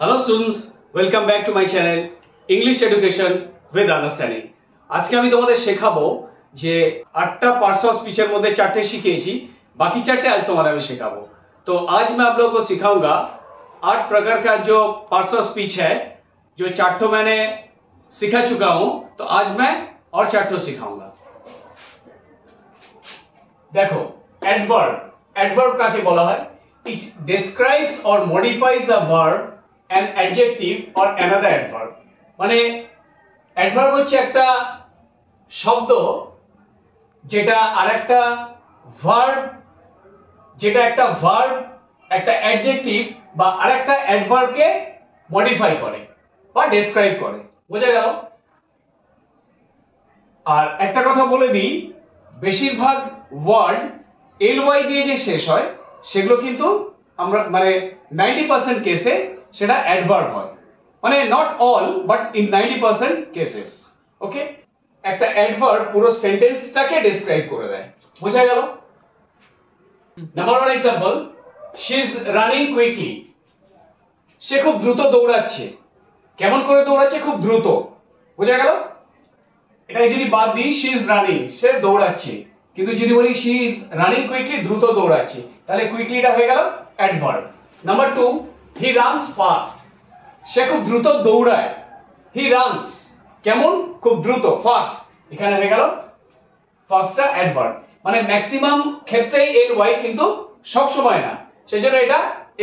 Hello students, welcome back to my channel English education with understanding. आज के আমি তোমাদের শেখাবো যে 8টা पार्ट्स ऑफ स्पीच এর মধ্যে 4টে শিখিয়েছি, बाकी 4টে आज तुम्हारा मैं सिखाबो। तो आज मैं आप लोगों को सिखाऊंगा 8 प्रकार का जो पार्ट्स ऑफ स्पीच है, जो 4ठो मैंने सिखा चुका हूं, तो आज मैं और 4ठो सिखाऊंगा। देखो, एडवर्ब एडवर्ब काके बोला है? इट डिस्क्राइब्स और modifies a verb an adjective or another adverb। মানে অ্যাডভার্ব হচ্ছে একটা শব্দ যেটা আরেকটা ভার্ব, একটা অ্যাডজেক্টিভ বা আরেকটা অ্যাডভার্বকে মডিফাই করে বা ডেসক্রাইব করে। বোঝা গেল? আর একটা কথা বলে দিই, বেশিরভাগ ওয়ার্ড ly দিয়ে যে শেষ হয় সেগুলো কিন্তু আমরা 90% কেসে সেটা অ্যাডভার্ব হয়, মানে not all but in 90% cases. Okay, একটা অ্যাডভার্ব পুরো সেন্টেন্সটাকে ডেসক্রাইব করে দেয়। বোঝা গেল? Number 1 example, she is running quickly. সে খুব দ্রুত দৌড়াচ্ছে। কেমন করে দৌড়াচ্ছে? খুব দ্রুত। বোঝা গেল? এটাকে যদি বাদ দিই, শি ইজ রানিং, সে দৌড়াচ্ছে, কিন্তু যদি বলি শি ইজ রানিং কুইকলি, দ্রুত দৌড়াচ্ছে, তাহলে কুইকলিটা হয়ে গেল adverb. Number 2, he runs fast. সে খুব দ্রুত দৌড়ায়। হি রানস কেমন? খুব দ্রুত, ফাস্ট, এখানে হয়ে গেল ফাস্টটা অ্যাডভার্ব। মানে ম্যাক্সিমাম ক্ষেত্রেই ly, কিন্তু সব সময় না, সেজন্য এটা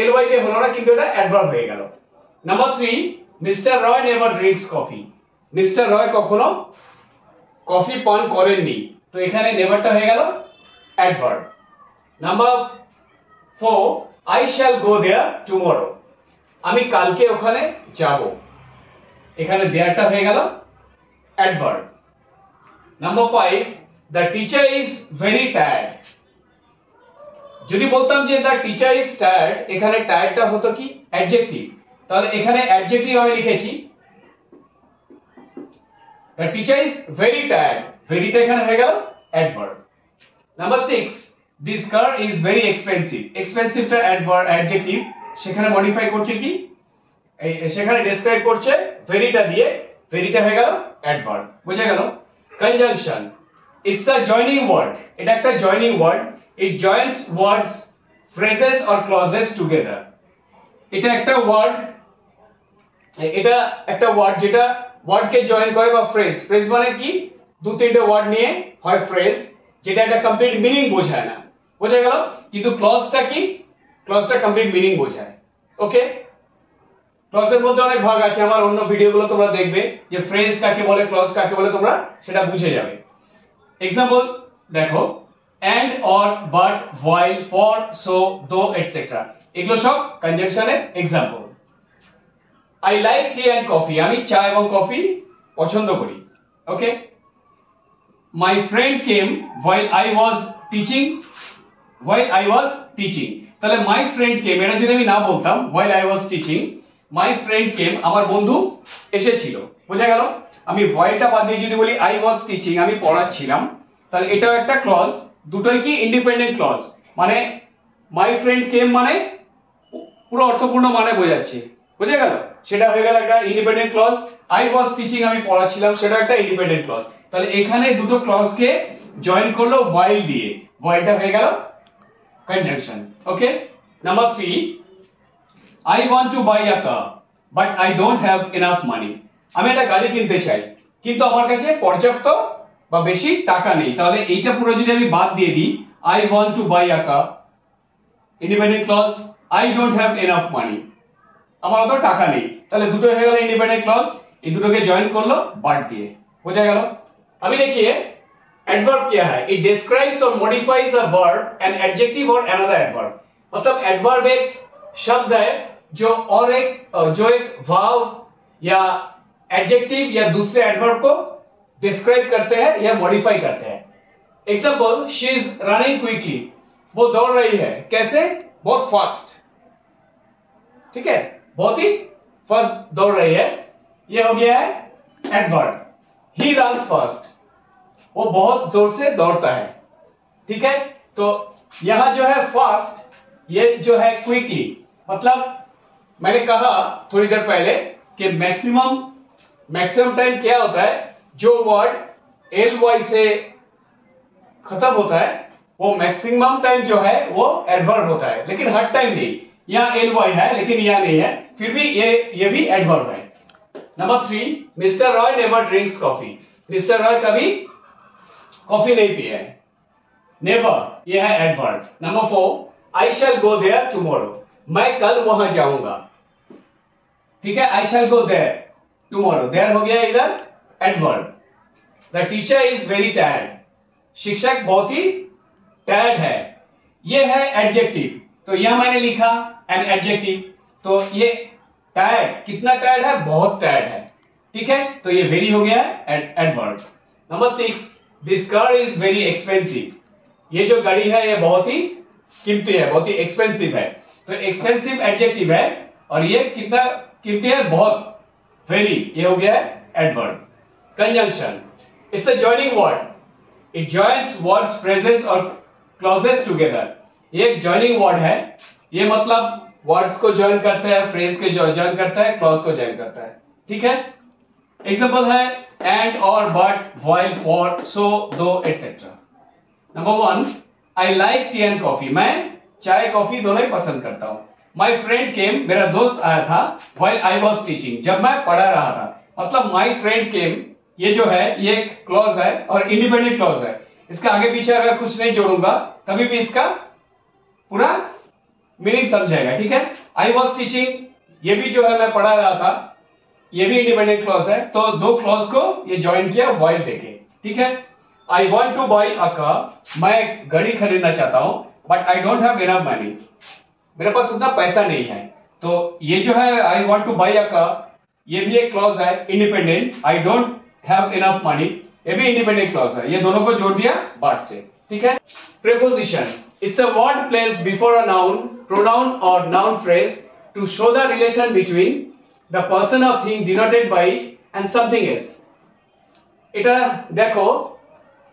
ly দিয়ে হলো না, কিন্তু এটা অ্যাডভার্ব হয়ে গেল। নাম্বার 3, মিস্টার রয় নেভার ড্রিঙ্কস কফি। মিস্টার রয় কখনো কফি পান করেননি, তো এখানে নেভারটা হয়ে গেল adverb. Number 4, I shall go there tomorrow। আমি কালকে ওখানে যাব, এখানে দেয়ারটা হয়ে গেল adverb. Number 5, the teacher is very tired। যদি বলতাম যে the teacher is tired, এখানে টায়ার্ডটা হতো কি? অ্যাডজেক্টিভ, তাহলে এখানে অ্যাডজেক্টিভ আমি লিখেছি the teacher is very tired, veryটা এখানে হয়ে গেল adverb. Number 6, this car is very expensive। এক্সপেন্সিভটা অ্যাডজেক্টিভ, সেখানে মডিফাই করছে কি? সেখানে ডেসক্রাইব করছে ভেরিটা দিয়ে, ভেরিটা হয়ে গেল অ্যাডভার্ব। বোঝা গেল? Conjunction, it's a joining word. এটা একটা joining word. It joins words, phrases or clauses together. এটা একটা ওয়ার্ড যেটা ওয়ার্ডকে জয়েন করে, বা ফ্রেজ। ফ্রেজ মানে কি? 2-3টে ওয়ার্ড নিয়ে হয় ফ্রেজ, যেটা একটা কমপ্লিট মিনিং বোঝায় না। বোঝা গেল? কিন্তু ক্লজটা কি? ক্লজটা কমপ্লিট মিনিং বোঝায়। ওকে, ক্লজের মধ্যে অনেক ভাগ আছে, আমার অন্য ভিডিওগুলো তোমরা দেখবে যে ফ্রেজ কাকে বলে, ক্লজ কাকে বলে, তোমরা সেটা বুঝে যাবে। এক্সাম্পল দেখো, and, or, but, while, for, so, though, et cetera. এগুলো সব কনজাংশনের example. I like tea and coffee. আমি চা এবং কফি পছন্দ করি। Okay, my friend came while I was teaching। তাহলে মাই ফ্রেন্ড কেম, এটা যদি আমি না বলতাম while I was teaching, my friend কেম, আমার বন্ধু এসেছিল। বোঝা গেল? আমি whileটা বাদ দিয়ে যদি বলি I was teaching, আমি পড়াচ্ছিলাম, তাহলে এটাও একটা ক্লজ। দুটোই কি? Independent clause. মানে মাই ফ্রেন্ড কেম মানে পুরো অর্থপূর্ণ মানে বোঝাচ্ছে। বোঝা গেল? সেটা হয়ে গেল একটা independent clause. I was teaching, আমি পড়াচ্ছিলাম, সেটা একটা ইন্ডিপেন্ডেন্ট ক্লজ। তাহলে এখানে দুটো ক্লজকে জয়েন করলো while দিয়ে, whileটা হয়ে গেল conjunction. Okay, number 3, I want to buy a car but I don't have enough money। আমি একটা গাড়ি কিনতে চাই, কিন্তু আমার কাছে পর্যাপ্ত বা বেশি টাকা নেই। তাহলে এইটা পুরো যদি আমি বাদ দিয়ে দিই, I want to buy a car, independent clause, I don't have enough money, আমার অত টাকা নেই, তাহলে দুটো হয়ে গেল ইন্ডিপেন্ডেন্ট ক্লজ। এই দুটোকে জয়েন করলো বাট দিয়ে। বোঝা গেল? अभी देखिए एडवर्ब क्या है? इट डिस्क्राइब्स और modifies a verb, an adjective और अनदर एडवर्ब। मतलब एडवर्ब एक शब्द है जो एक वर्ब या एडजेक्टिव या दूसरे एडवर्ब को डिस्क्राइब करते हैं या मॉडिफाई करते हैं। Example, she is running quickly. वो दौड़ रही है। कैसे? बहुत फास्ट। ठीक है, बहुत ही फास्ट दौड़ रही है। ये हो गया है एडवर्ब। ही रन्स फास्ट, वो बहुत जोर से दौड़ता है। ठीक है, तो यहां जो है फास्ट, ये जो है क्विकली, मतलब मैंने कहा थोड़ी देर पहले कि मैक्सिमम टाइम क्या होता है, जो वर्ड एल वाई से खत्म होता है वो मैक्सिमम टाइम जो है वो एडवर्ब होता है, लेकिन हर टाइम नहीं। यहाँ एल वाई है लेकिन यहाँ नहीं है, फिर भी ये भी एडवर्ब है। Number 3, mister Roy never drinks coffee. Mister Roy कभी कॉफी नहीं पिया है, नेवर ये है adverb. Number 4, I shall go there tomorrow. मैं कल वहां जाऊंगा, ठीक है। I shall go there tomorrow, there हो गया इधर adverb. The teacher is very tired. शिक्षक बहुत ही टायर्ड है, ये है एडजेक्टिव। तो यह मैंने लिखा एन एडजेक्टिव, तो ये टायर्ड कितना टायर्ड है, बहुत टायर्ड है, ठीक है। तो ये वेरी हो गया adverb. Number 6, this car is very expensive. ये जो गाड़ी है ये बहुत ही कीमती है, बहुत ही एक्सपेंसिव है। तो एक्सपेंसिव एडजेक्टिव है और ये कितना कीमती है, बहुत, वेरी, ये हो गया adverb. Conjunction, it's a joining word, it joins words, phrases और क्लॉजेस टुगेदर। ये एक जॉइनिंग वर्ड है, ये मतलब वर्ड्स को जॉइन करता है, फ्रेज के जॉइन करता है, क्लॉज को जॉइन करता है, ठीक है। एग्जांपल है एंड, और, बट, व्हाइल, फॉर, सो, दो, etcetera. Number 1, I like T and coffee. मैं चाय कॉफी दोनों ही पसंद करता हूं। माई फ्रेंड केम, मेरा दोस्त आया था, व्हाइल आई वॉज टीचिंग, जब मैं पढ़ा रहा था। मतलब माई फ्रेंड केम, ये जो है ये एक क्लॉज है और इंडिपेंडेंट क्लॉज है। इसका आगे पीछे अगर कुछ नहीं जोड़ूंगा तभी भी इसका पूरा मीनिंग समझाएगा, ठीक है। आई वॉज टीचिंग, ये भी जो है मैं पढ़ा रहा था, ये भी इंडिपेंडेंट क्लॉज है। तो दो क्लॉज को ये ज्वाइन किया व्हाइल देके, ठीक है। I want two by a car, मैं घड़ी खरीदना चाहता हूं, but I don't have enough money, मेरे पास उतना पैसा नहीं है। तो ये जो है I want two by a car, ये भी एक क्लॉज है independent. I don't have enough money, ये भी इंडिपेंडेंट क्लॉज है। ये दोनों को जोड़ दिया बट से, ठीक है। Preposition, it's a word placed before a noun, pronoun और noun phrase to show the relation between the person और thing denoted by it and something else. এটা দেখো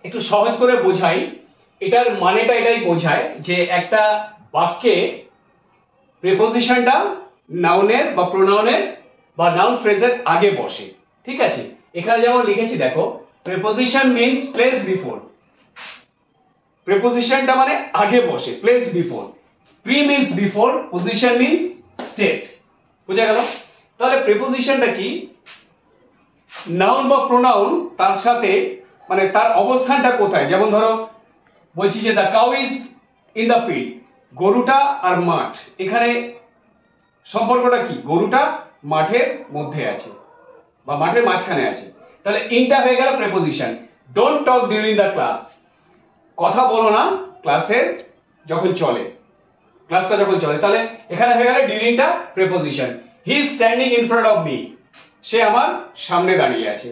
একটু সহজ করে বোঝাই, এটার মানেটা এটাই বোঝায় যে একটা বাক্যে প্রিপোজিশনটা নাউনের বা প্রোনাউনের বা নাউন ফ্রেজের আগে বসে, ঠিক আছে। এখানে যেমন লিখেছি দেখো, প্রিপোজিশন মিন্স প্লেস বিফোর। প্রিপোজিশনটা মানে আগে বসে, place before. Pre means before, position means state. বুঝা গেল? তাহলে প্রিপোজিশনটা কি, নাউন বা প্রোনাউন তার সাথে মানে তার অবস্থানটা কোথায়। যেমন ধরো বলছি যে the cow is in the field, গরুটা আর মাঠ, এখানে সম্পর্কটা কি, গরুটা মাঠের মধ্যে আছে বা মাঠের মাঝখানে আছে। তাহলে ইনটা হয়ে গেল preposition. Don't talk during the class, কথা বলো না ক্লাসের যখন চলে, ক্লাসটা যখন চলে। তাহলে এখানে হয়ে গেল ডিউরিংটা preposition. He is standing in front of me, সে আমার সামনে দাঁড়িয়ে আছে।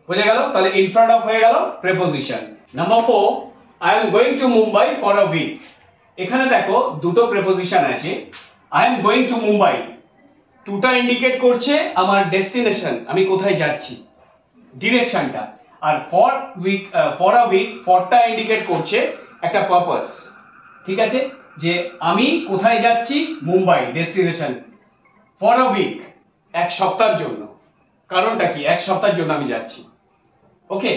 বুঝে গেল? তাহলে ইন ফ্রন্ট অফ হয়ে গেল preposition. Number 4, I am going to Mumbai for a week. এখানে দেখো দুটো প্রিপোজিশন আছে। I am going to Mumbai, টুটা ইন্ডিকেট করছে আমার ডেস্টিনেশন, আমি কোথায় যাচ্ছি, ডিরেকশনটা। আর ফর আ উইক, ফরটা ইন্ডিকেট করছে একটা পারপাস, ঠিক আছে, যে আমি কোথায় যাচ্ছি, Mumbai destination. For a week, এক সপ্তাহের জন্য। কারণটা কি, এক সপ্তাহের জন্য আমি যাচ্ছি। Okay.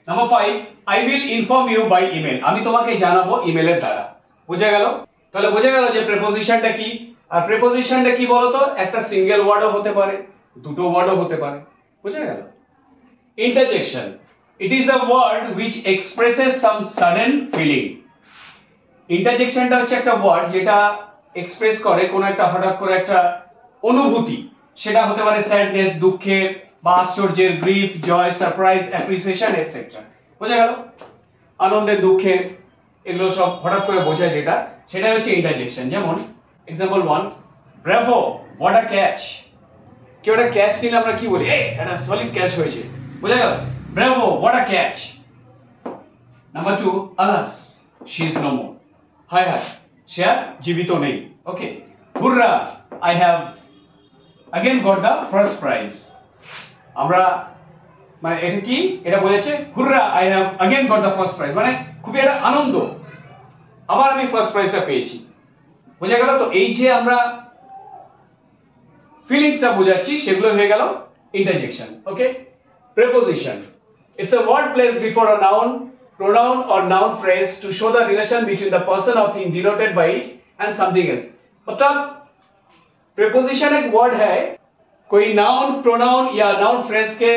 Number 5, I will inform you by email, আমি তোমাকে জানাবো ইমেলের দ্বারা। বুঝা গেল? তাহলে বোঝা গেল যে প্রিপোজিশনটা কি। আর প্রিপোজিশনটা কি বলতো, একটা সিঙ্গেল ওয়ার্ডও হতে পারে, দুটো ওয়ার্ডও হতে পারে। বুঝা গেল? Interjection, it is a word which expresses some sudden feeling. ইন্টারজেকশনটা হচ্ছে একটা ওয়ার্ড যেটা এক্সপ্রেস করে কোন একটা হঠাৎ করে একটা অনুভূতি, সেটা হতে পারে স্যাডনেস, দুঃখের বা আশ্চর্যের, গ্রিফ, জয়, সারপ্রাইজ, অ্যাপ্রিসিয়েশন এটসেট্রা। বোঝা গেল? আনন্দের, দুঃখের, এগুলো সব হঠাৎ করে বোঝায় যেটা, সেটা হচ্ছে ইন্টারজেকশন। যেমন example 1, Bravo what a catch. কেউ একটা ক্যাচ নিলে আমরা কি বলি, এই একটা সলিড ক্যাচ হয়েছে। বোঝা গেল? Bravo what a catch. Number 2, alas she is no more, হায় হায় সে আর জীবিত নেই। Okay. Hurrah I have again got the first prize। আমরা মানে এটা কি, এটা বোঝাচ্ছে হুররা I have again got the first prize, মানে খুবই একটা আনন্দ, আবার আমি ফার্স্ট প্রাইজটা পেয়েছি। বোঝা গেল? তো এই যে আমরা ফিলিংসটা বোঝাচ্ছি সেগুলো হয়ে গেল interjection. Okay, preposition, it's a word placed before a noun, pronoun or noun phrase to show the relation between the person or thing denoted by it and something else। मतलब प्रेपोजिशन एक वर्ड है, कोई noun, pronoun या noun phrase के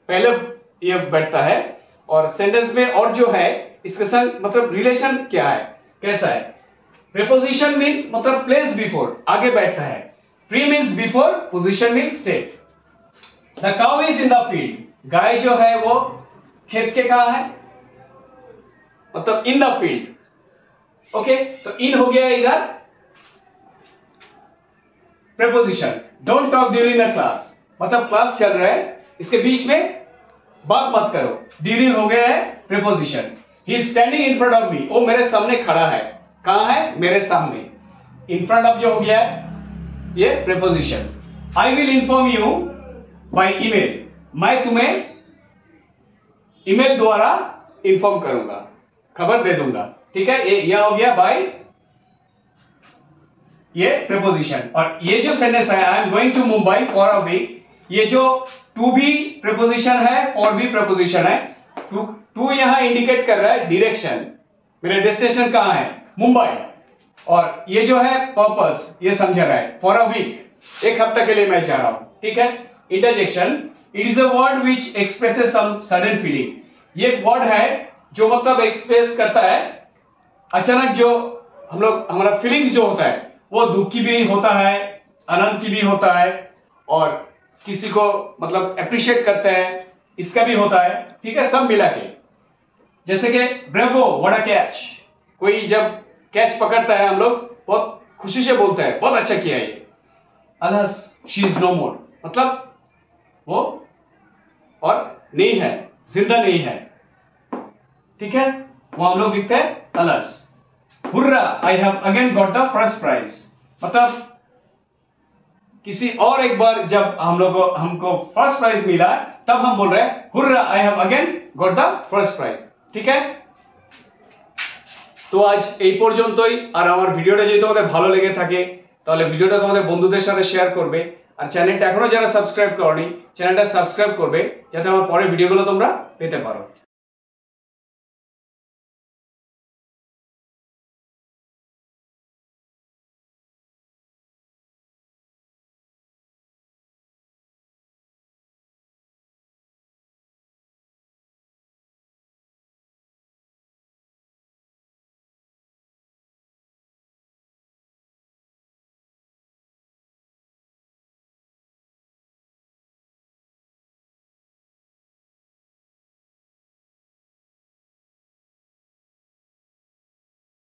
पहले ये बैठता है और सेंटेंस में और जो है इसके संग मतलब रिलेशन क्या है, कैसा है। प्रेपोजिशन मींस मतलब प्लेस बिफोर, आगे बैठता है। Pre means before, position means state. The cow is in the field, गाय जो है वो खेत के कहां है, मतलब इन द फील्ड। ओके, तो इन हो गया इधर preposition. Don't talk during the class, मतलब क्लास चल रहा है इसके बीच में बात मत करो। ड्यूरिंग हो गया है preposition. He is standing in front of me, वो मेरे सामने खड़ा है। कहां है, मेरे सामने। इन फ्रंट ऑफ जो हो गया है ये preposition. I will inform you by email, मैं तुम्हें ईमेल द्वारा इन्फॉर्म करूंगा, खबर दे दूंगा। ठीक है, ये हो गया बाय, ये प्रेपोजिशन। और ये जो सेंटेंस है I am going to Mumbai for a week, ये जो टू भी प्रेपोजिशन है, फॉर भी प्रेपोजिशन है। टू यहां इंडिकेट कर रहा है डायरेक्शन, मेरा डेस्टिनेशन कहां है, मुंबई। और ये जो है पर्पस, ये समझ रहा है, फॉर अ वीक, एक हफ्ते के लिए मैं जा रहा हूं। ठीक है, interjection, it is a word which expresses some sudden feeling, ये वर्ड है जो मतलब एक्सप्रेस करता है अचानक जो हम लोग, हमारा फीलिंग्स जो होता है वो दुख की भी होता है, आनंद की भी होता है, और किसी को मतलब अप्रिशिएट करते हैं इसका भी होता है। ठीक है, सब मिला के। जैसे कि ब्रेवो, व्हाट अ कैच, कोई जब कैच पकड़ता है हम लोग बहुत खुशी से बोलते हैं बहुत अच्छा किया ये। अलास शी इज नो मोर, मतलब वो और नहीं है, जिंदा नहीं है। ठीक है, वो हम लोग लिखते हैं alas. Hurrah, I have again got the first prize, मतलब किसी और एक बार जब हमको फर्स्ट प्राइज मिला तब हम बोल रहे हैं hurrah, I have again got the first prize. ठीक है, তো আজ এই পর্যন্তই। আর আমার ভিডিওটা যদি তোমাদের ভালো লেগে থাকে তাহলে ভিডিওটা তোমাদের বন্ধুদের সাথে শেয়ার করবে, আর চ্যানেলটা এখনো যারা সাবস্ক্রাইব করোনি চ্যানেলটা সাবস্ক্রাইব করবে যাতে আমার পরের ভিডিওগুলো তোমরা পেতে পারো।